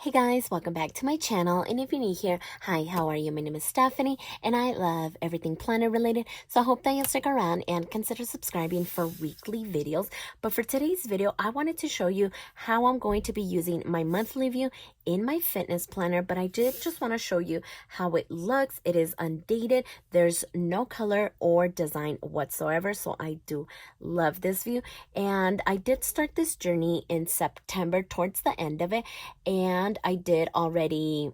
Hey guys, welcome back to my channel, and if you're new here, hi, how are you? My name is Stephany and I love everything planner related, so I hope that you'll stick around and consider subscribing for weekly videos. But for today's video, I wanted to show you how I'm going to be using my monthly view in my fitness planner, but I did just want to show you how it looks. It is undated, there's no color or design whatsoever, so I do love this view. And I did start this journey in September towards the end of it, and I did already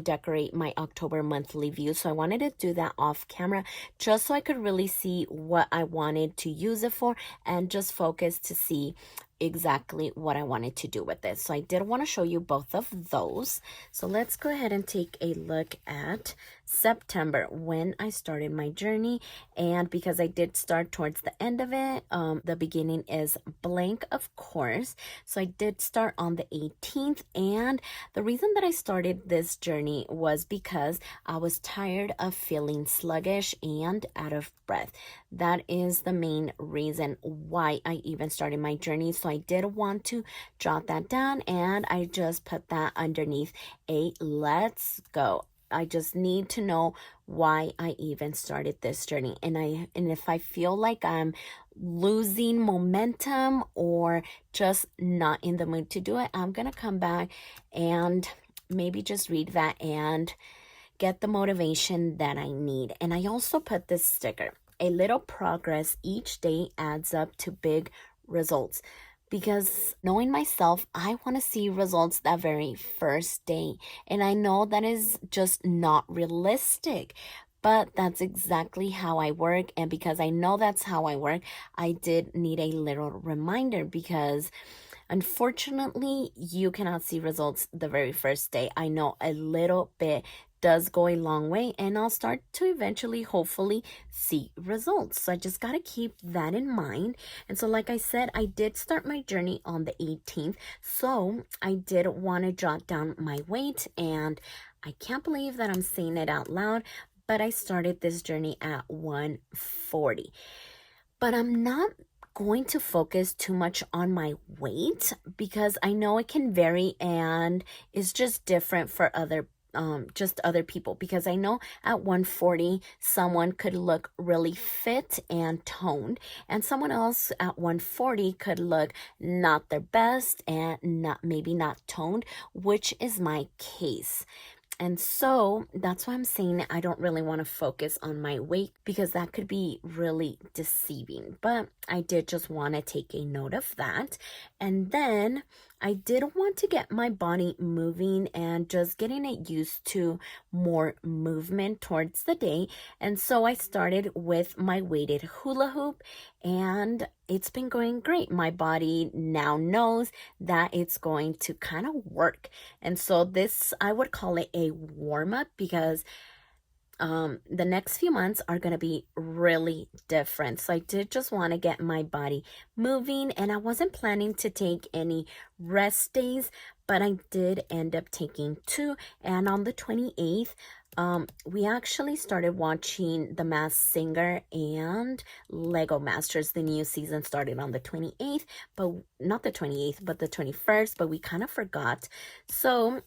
decorate my October monthly view, so I wanted to do that off camera just so I could really see what I wanted to use it for and just focus to see exactly what I wanted to do with it. So I did want to show you both of those. So let's go ahead and take a look at September when I started my journey. And because I did start towards the end of it, the beginning is blank, of course. So I did start on the 18th, and the reason that I started this journey was because I was tired of feeling sluggish and out of breath. That is the main reason why I even started my journey. So I did want to jot that down, and I just put that underneath a let's go. I just need to know why I even started this journey. And if I feel like I'm losing momentum or just not in the mood to do it, I'm gonna come back and maybe just read that and get the motivation that I need. And I also put this sticker: a little progress each day adds up to big results. Because knowing myself, I want to see results that very first day. And I know that is just not realistic, but that's exactly how I work. And because I know that's how I work, I did need a little reminder, because unfortunately, you cannot see results the very first day. I know a little bit does go a long way, and I'll start to eventually, hopefully, see results. So I just got to keep that in mind. And so, like I said, I did start my journey on the 18th. So I did want to jot down my weight, and I can't believe that I'm saying it out loud, but I started this journey at 140. But I'm not going to focus too much on my weight because I know it can vary and it's just different for other people, because I know at 140 someone could look really fit and toned, and someone else at 140 could look not their best and maybe not toned, which is my case. And so that's why I'm saying I don't really want to focus on my weight, because that could be really deceiving. But I did just want to take a note of that. And then I did want to get my body moving and just getting it used to more movement towards the day. And so I started with my weighted hula hoop, and it's been going great. My body now knows that it's going to kind of work. And so this, I would call it a warm up, because the next few months are going to be really different. So I did just want to get my body moving, and I wasn't planning to take any rest days, but I did end up taking 2. And on the 28th, we actually started watching The Masked Singer and Lego Masters. The new season started on the 28th, but not the 28th, but the 21st, but we kind of forgot. So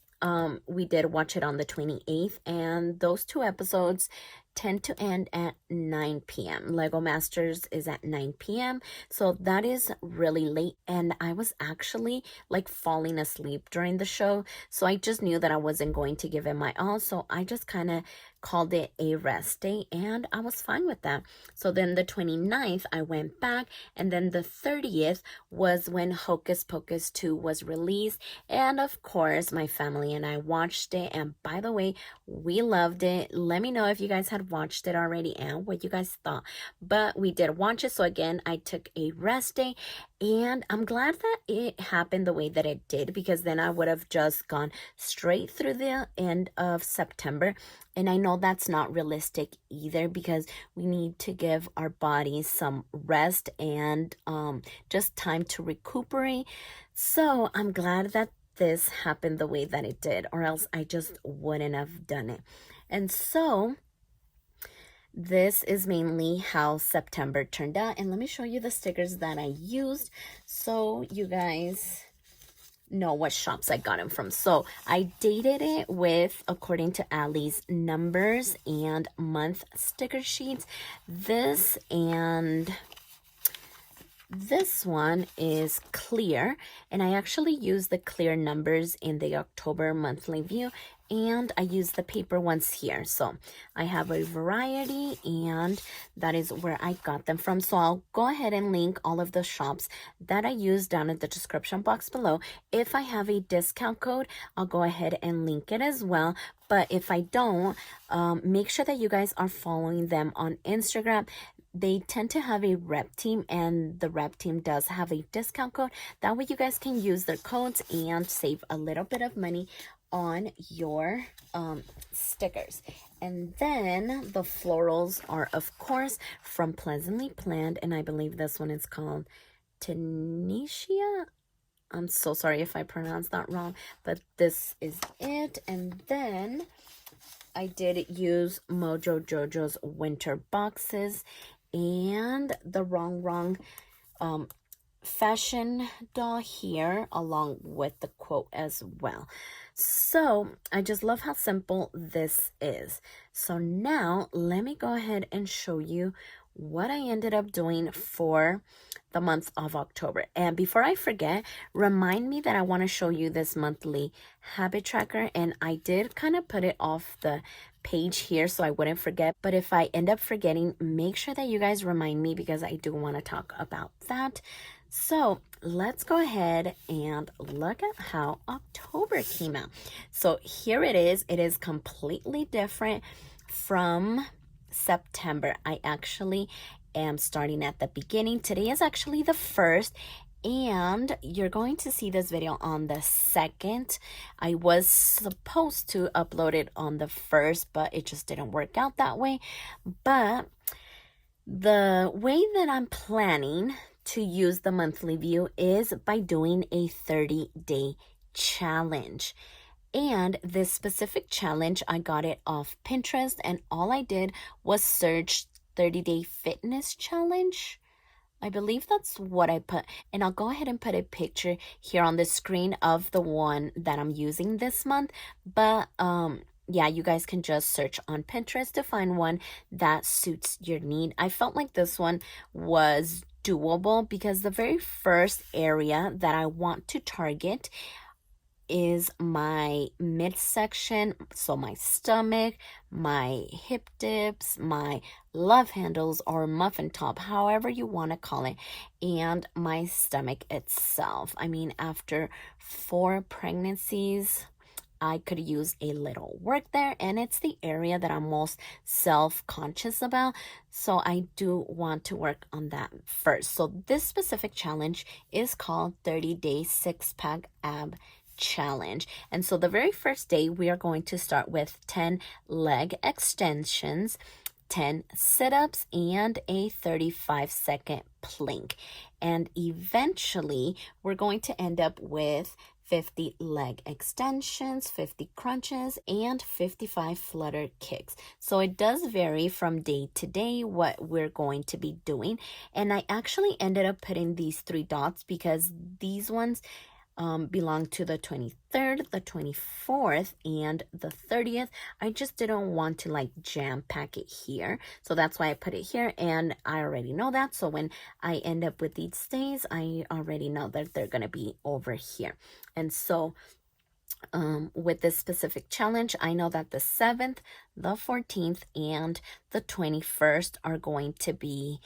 we did watch it on the 28th, and those 2 episodes tend to end at 9 p.m. Lego Masters is at 9 p.m. So that is really late, and I was actually like falling asleep during the show. So I just knew that I wasn't going to give it my all. So I just kind of called it a rest day, and I was fine with that. So then the 29th, I went back, and then the 30th was when Hocus Pocus 2 was released. And of course, my family and I watched it. And by the way, we loved it. Let me know if you guys had watched it already and what you guys thought. But we did watch it. So again, I took a rest day, and I'm glad that it happened the way that it did, because then I would have just gone straight through the end of September. And I know that's not realistic either, because we need to give our bodies some rest and just time to recuperate. So I'm glad that this happened the way that it did, or else I just wouldn't have done it. And so this is mainly how September turned out. And let me show you the stickers that I used so you guys know what shops I got them from. So I dated it with, according to Allie's numbers and month sticker sheets. This and this one is clear, and I actually use the clear numbers in the October monthly view, and I use the paper ones here. So I have a variety, and that is where I got them from. So I'll go ahead and link all of the shops that I use down in the description box below. If I have a discount code, I'll go ahead and link it as well. But if I don't, make sure that you guys are following them on Instagram. They tend to have a rep team, and the rep team does have a discount code. That way you guys can use their codes and save a little bit of money on your stickers. And then the florals are, of course, from Pleasantly Planned, and I believe this one is called Tanisha. I'm so sorry if I pronounced that wrong, but this is it. And then I did use Mojo Jojo's winter boxes and the Rongrong fashion doll here, along with the quote as well. So I just love how simple this is. So now let me go ahead and show you what I ended up doing for the month of October. And before I forget, remind me that I want to show you this monthly habit tracker, and I did kind of put it off the page here so I wouldn't forget. But if I end up forgetting, make sure that you guys remind me, because I do want to talk about that. So let's go ahead and look at how October came out. So here it is. It is completely different from September. I actually am starting at the beginning. Today is actually the 1st, and you're going to see this video on the 2nd. I was supposed to upload it on the 1st, but it just didn't work out that way. But the way that I'm planning to use the monthly view is by doing a 30-day challenge. And this specific challenge, I got it off Pinterest, and all I did was search 30-day fitness challenge. I believe that's what I put. And I'll go ahead and put a picture here on the screen of the one that I'm using this month. But yeah, you guys can just search on Pinterest to find one that suits your need. I felt like this one was doable because the very first area that I want to target is my midsection, so my stomach, my hip dips, my love handles or muffin top, however you want to call it, and my stomach itself. I mean, after 4 pregnancies, I could use a little work there, and it's the area that I'm most self-conscious about, so I do want to work on that first. So this specific challenge is called 30-Day Six-Pack Ab Challenge. And so the very first day, we are going to start with 10 leg extensions, 10 sit-ups, and a 35-second plank. And eventually, we're going to end up with 50 leg extensions, 50 crunches, and 55 flutter kicks. So it does vary from day to day what we're going to be doing. And I actually ended up putting these 3 dots because these ones belong to the 23rd, the 24th, and the 30th. I just didn't want to like jam pack it here. So that's why I put it here, and I already know that. So when I end up with these days, I already know that they're going to be over here. And so with this specific challenge, I know that the 7th, the 14th, and the 21st are going to be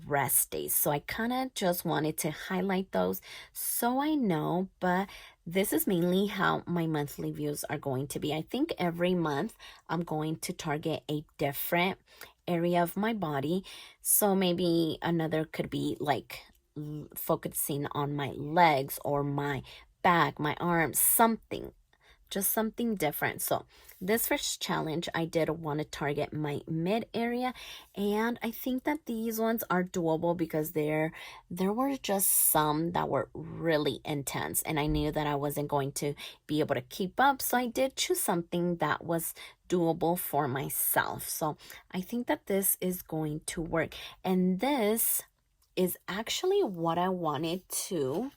rest days. So I kind of just wanted to highlight those so I know, but this is mainly how my monthly views are going to be. I think every month I'm going to target a different area of my body. So maybe another could be like focusing on my legs or my back, my arms, something, just something different. So this first challenge, I did want to target my mid area, and I think that these ones are doable because there were just some that were really intense, and I knew that I wasn't going to be able to keep up, so I did choose something that was doable for myself. So I think that this is going to work, and this is actually what I wanted to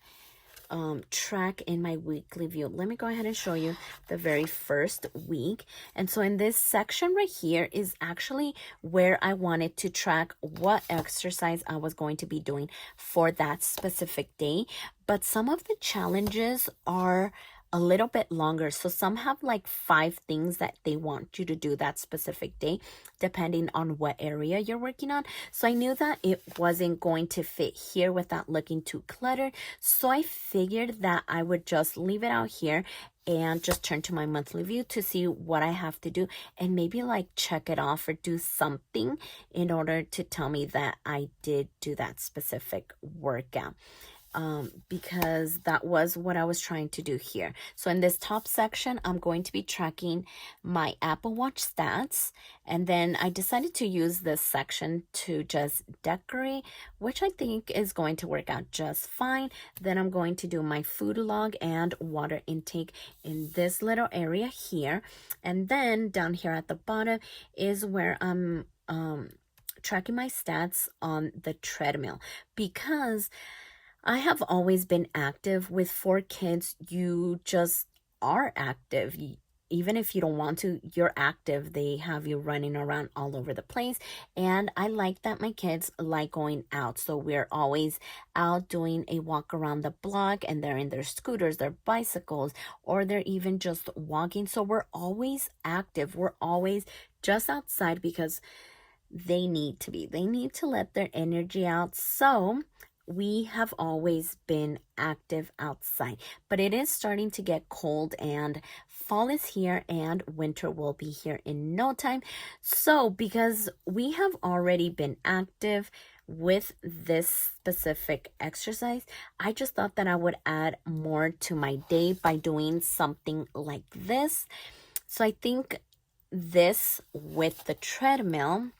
track in my weekly view. Let me go ahead and show you the very first week. And so in this section right here is actually where I wanted to track what exercise I was going to be doing for that specific day. But some of the challenges are a little bit longer. So some have like 5 things that they want you to do that specific day, depending on what area you're working on. So I knew that it wasn't going to fit here without looking too cluttered. So I figured that I would just leave it out here and just turn to my monthly view to see what I have to do and maybe like check it off or do something in order to tell me that I did do that specific workout. Because that was what I was trying to do here. So in this top section, I'm going to be tracking my Apple Watch stats. And then I decided to use this section to just decorate, which I think is going to work out just fine. Then I'm going to do my food log and water intake in this little area here. And then down here at the bottom is where I'm tracking my stats on the treadmill, because I have always been active. With 4 kids, you just are active. Even if you don't want to, you're active. They have you running around all over the place. And I like that my kids like going out. So we're always out doing a walk around the block, and they're in their scooters, their bicycles, or they're even just walking. So we're always active. We're always just outside because they need to be. They need to let their energy out. So we have always been active outside, but it is starting to get cold and fall is here and winter will be here in no time. So because we have already been active with this specific exercise, I just thought that I would add more to my day by doing something like this. So I think this with the treadmill,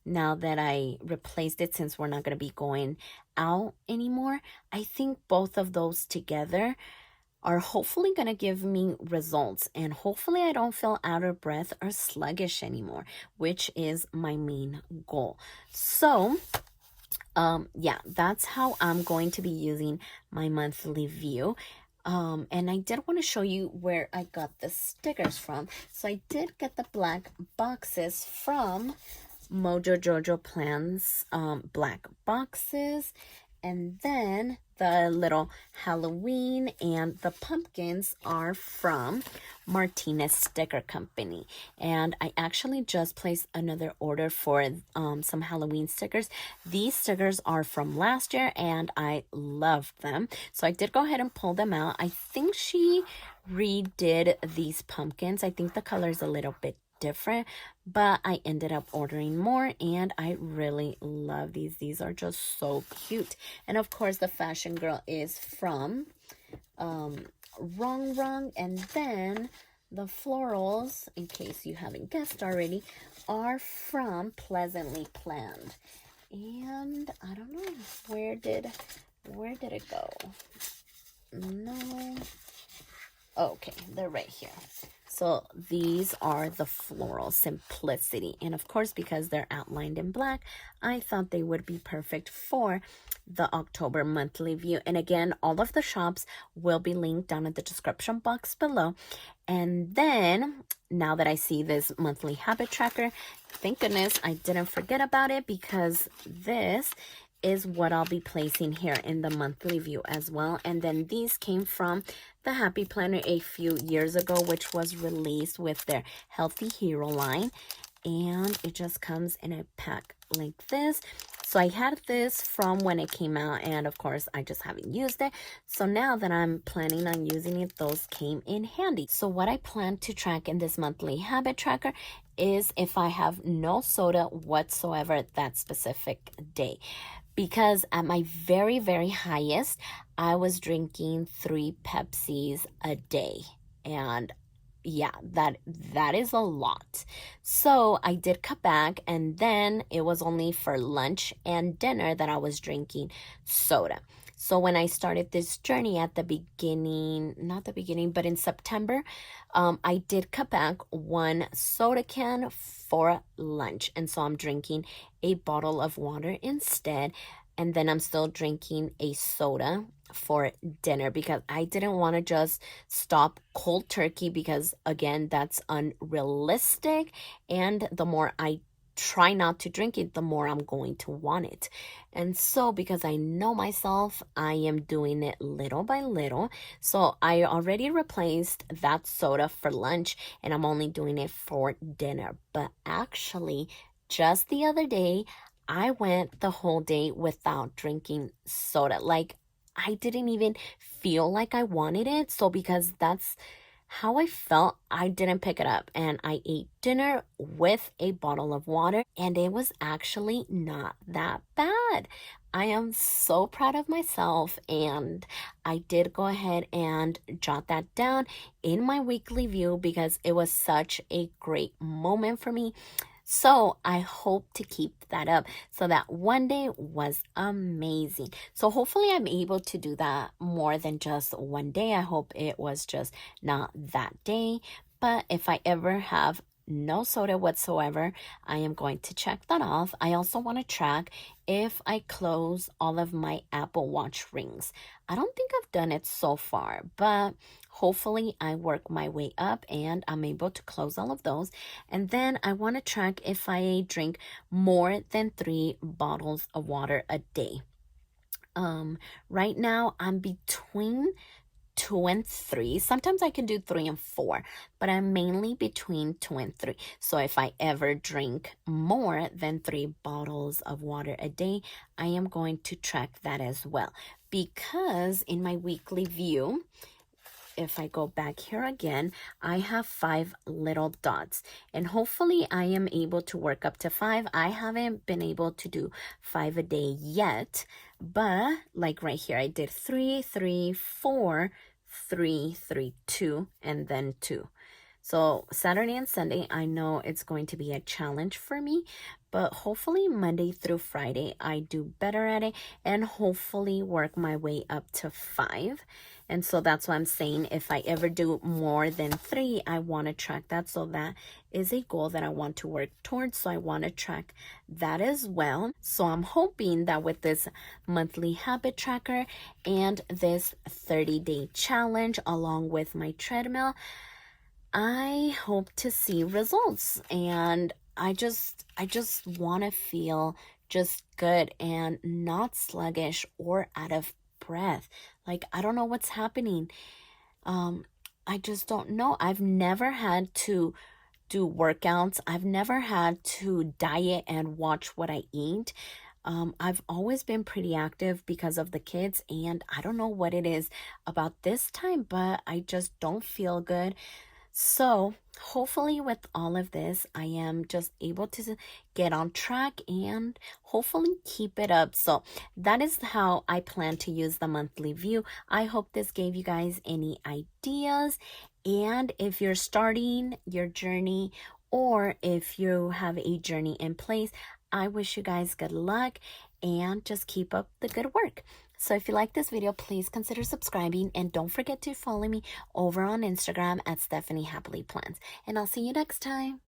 now that I replaced it, since we're not going to be going out anymore, I think both of those together are hopefully going to give me results, and hopefully I don't feel out of breath or sluggish anymore, which is my main goal. So yeah, that's how I'm going to be using my monthly view. And I did want to show you where I got the stickers from. So I did get the black boxes from Mojo Jojo Plans, black boxes. And then the little Halloween and the pumpkins are from Martinez Sticker Company. And I actually just placed another order for some Halloween stickers. These stickers are from last year and I loved them. So I did go ahead and pull them out. I think she redid these pumpkins. I think the color is a little bit different, but I ended up ordering more and I really love these. These are just so cute. And of course the fashion girl is from Rongrong, and then the florals, in case you haven't guessed already, are from Pleasantly Planned. And I don't know, where did it go? No. Okay, they're right here. So these are the floral simplicity. And of course, because they're outlined in black, I thought they would be perfect for the October monthly view. And again, all of the shops will be linked down in the description box below. And then now that I see this monthly habit tracker, thank goodness I didn't forget about it, because this is what I'll be placing here in the monthly view as well. And then these came from the Happy Planner a few years ago, which was released with their Healthy Hero line. And it just comes in a pack like this. So I had this from when it came out, and of course I just haven't used it. So now that I'm planning on using it, those came in handy. So what I plan to track in this monthly habit tracker is if I have no soda whatsoever that specific day. Because at my very, very highest, I was drinking 3 Pepsis a day. And yeah, that is a lot. So I did cut back, and then it was only for lunch and dinner that I was drinking soda. So when I started this journey at the beginning, not the beginning, but in September, I did cut back one soda can for lunch. And so I'm drinking a bottle of water instead. And then I'm still drinking a soda for dinner because I didn't want to just stop cold turkey because, again, that's unrealistic. And the more I try not to drink it, the more I'm going to want it. And so, because I know myself, I am doing it little by little. So, I already replaced that soda for lunch and I'm only doing it for dinner. But actually, just the other day, I went the whole day without drinking soda. Like, I didn't even feel like I wanted it. So, because that's how I felt, I didn't pick it up and I ate dinner with a bottle of water and it was actually not that bad. I am so proud of myself and I did go ahead and jot that down in my weekly view because it was such a great moment for me. So I hope to keep that up. So that one day was amazing. So hopefully I'm able to do that more than just one day. I hope it was just not that day. But if I ever have no soda whatsoever, I am going to check that off. I also want to track if I close all of my Apple Watch rings. I don't think I've done it so far, but hopefully I work my way up and I'm able to close all of those. And then I want to track if I drink more than 3 bottles of water a day. Right now I'm between 2 and 3. Sometimes I can do 3 and 4, but I'm mainly between 2 and 3. So if I ever drink more than 3 bottles of water a day, I am going to track that as well. Because in my weekly view, if I go back here again, I have 5 little dots and hopefully I am able to work up to 5. I haven't been able to do 5 a day yet, but like right here, I did 3, 3, 4, 3, 3, 2, and then 2. So Saturday and Sunday, I know it's going to be a challenge for me, but hopefully Monday through Friday, I do better at it and hopefully work my way up to 5. And so that's why I'm saying if I ever do more than 3, I want to track that. So that is a goal that I want to work towards. So I want to track that as well. So I'm hoping that with this monthly habit tracker and this 30-day challenge along with my treadmill, I hope to see results and I just want to feel just good and not sluggish or out of breath. Like I don't know what's happening. I just don't know. I've never had to do workouts. I've never had to diet and watch what I eat. I've always been pretty active because of the kids and I don't know what it is about this time, but I just don't feel good. So hopefully with all of this, I am just able to get on track and hopefully keep it up. So that is how I plan to use the monthly view. I hope this gave you guys any ideas. And if you're starting your journey or if you have a journey in place, I wish you guys good luck and just keep up the good work. So if you like this video, please consider subscribing and don't forget to follow me over on Instagram at stephanyhappilyplans. And I'll see you next time.